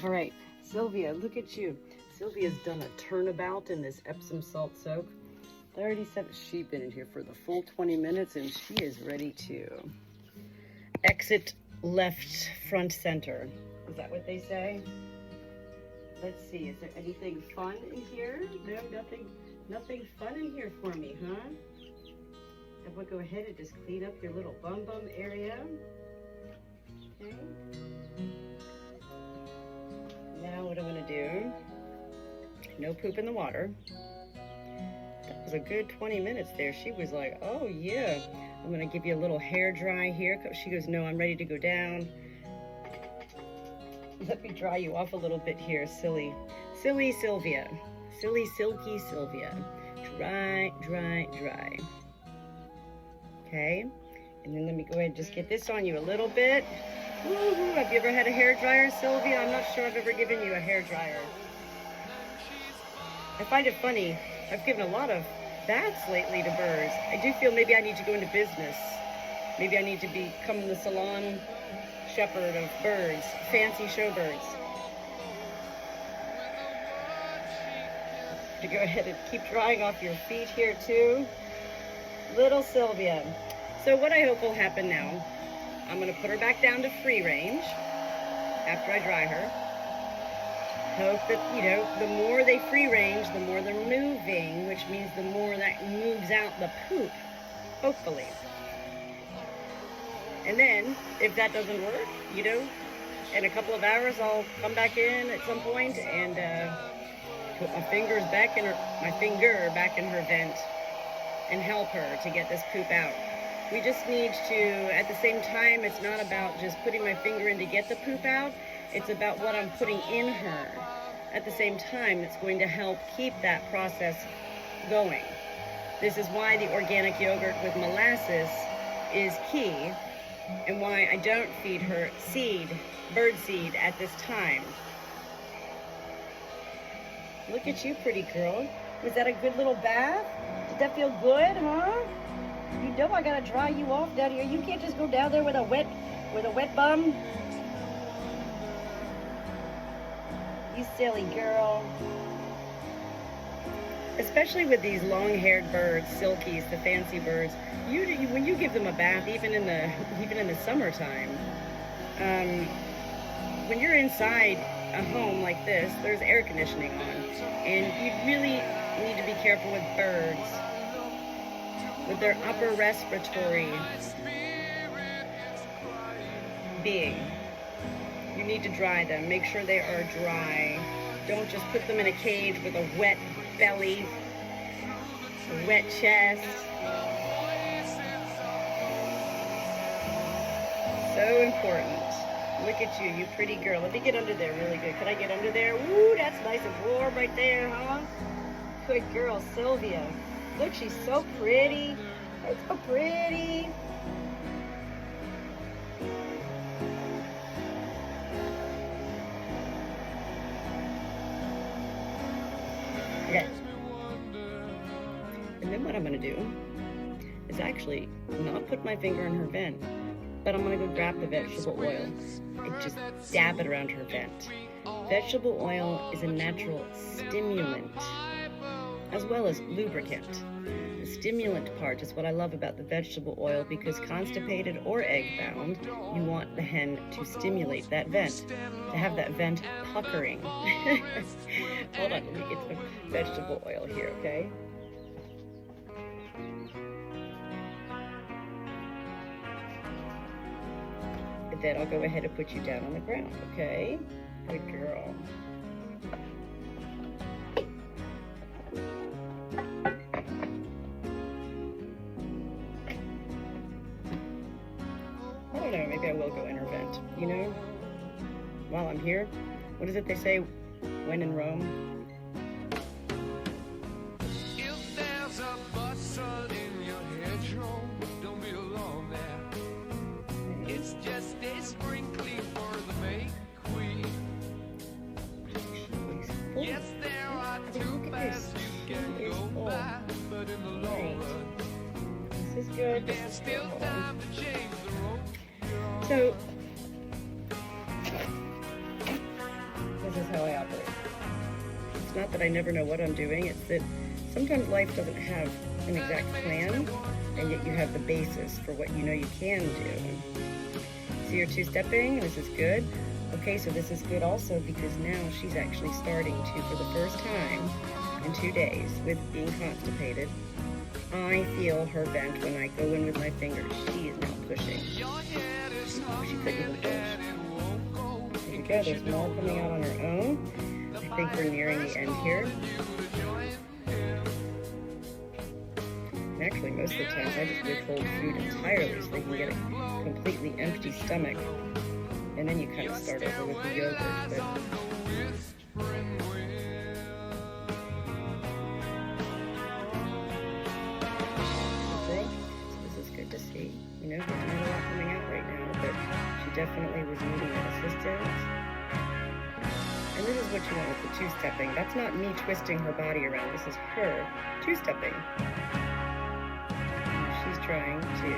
All right, Sylvia, look at you. Sylvia's done a turnabout in this Epsom salt soak. 37, she's been in here for the full 20 minutes and she is ready to exit left front center. Is that what they say? Let's see, is there anything fun in here? No, nothing fun in here for me, huh? I'm gonna go ahead and just clean up your little bum area. Okay. Now what I'm gonna do, no poop in the water. That was a good 20 minutes there. She was like, oh yeah. I'm gonna give you a little hair dry here. She goes, no, I'm ready to go down. Let me dry you off a little bit here, silly Sylvia. Silly, silky Sylvia. Dry. Okay, and then let me go ahead and just get this on you a little bit. Woo-hoo. Have you ever had a hair dryer, Sylvia? I'm not sure I've ever given you a hair dryer. I find it funny. I've given a lot of baths lately to birds. I do feel maybe I need to go into business. Maybe I need to become the salon shepherd of birds, fancy show birds. To go ahead and keep drying off your feet here too. Little Sylvia. So what I hope will happen now, I'm gonna put her back down to free range after I dry her. Hope that, you know, the more they free range, the more they're moving, which means the more that moves out the poop, hopefully. And then, if that doesn't work, you know, in a couple of hours, I'll come back in at some point and put my finger back in her vent and help her to get this poop out. We just need to, at the same time, it's not about just putting my finger in to get the poop out. It's about what I'm putting in her. At the same time, it's going to help keep that process going. This is why the organic yogurt with molasses is key, and why I don't feed her bird seed at this time. Look at you, pretty girl. Was that a good little bath? Did that feel good, huh? You know I gotta dry you off down here. You can't just go down there with a wet bum. You silly girl. Especially with these long-haired birds, silkies, the fancy birds. When you give them a bath, even in the summertime, when you're inside a home like this, there's air conditioning on, and you really need to be careful with birds, with their upper respiratory being. You need to dry them. Make sure they are dry. Don't just put them in a cage with a wet belly, a wet chest. So important. Look at you, you pretty girl. Let me get under there really good. Can I get under there? Woo, that's nice and warm right there, huh? Good girl, Sylvia. Look, she's so pretty. It's so pretty. Okay. And then what I'm gonna do is actually not put my finger in her vent, but I'm gonna go grab the vegetable oil and just dab it around her vent. Vegetable oil is a natural stimulant as well as lubricant. The stimulant part is what I love about the vegetable oil, because constipated or egg-bound, you want the hen to stimulate that vent, to have that vent puckering. Hold on, let me get some vegetable oil here, okay? And then I'll go ahead and put you down on the ground, okay? Good girl. I don't know, maybe I will go in her vent, you know? While I'm here, what is it they say, when in Rome? If there's a bustle in your hedgerow, don't be alone there. It's just a sprinkling for the May Queen. Yes, there are two paths you can go by, but in the long run, This is good. there's still time to change the road. So, It's not that I never know what I'm doing. It's that sometimes life doesn't have an exact plan, and yet you have the basis for what you know you can do. So you're two-stepping. This is good. Okay, so this is good also because now she's actually starting to, for the first time in 2 days with being constipated, I feel her vent when I go in with my fingers. She is now pushing. She couldn't even push. There you go. There's more coming out on her own. I think we're nearing the end here. And actually, most of the times I just withhold food entirely so they can get a completely empty stomach. And then you kind of start over with the yogurt. But this is good to see. You know, there's not a lot coming out right now, but she definitely was needing assistance. And this is what you want with the two-stepping. That's not me twisting her body around. This is her two-stepping. She's trying to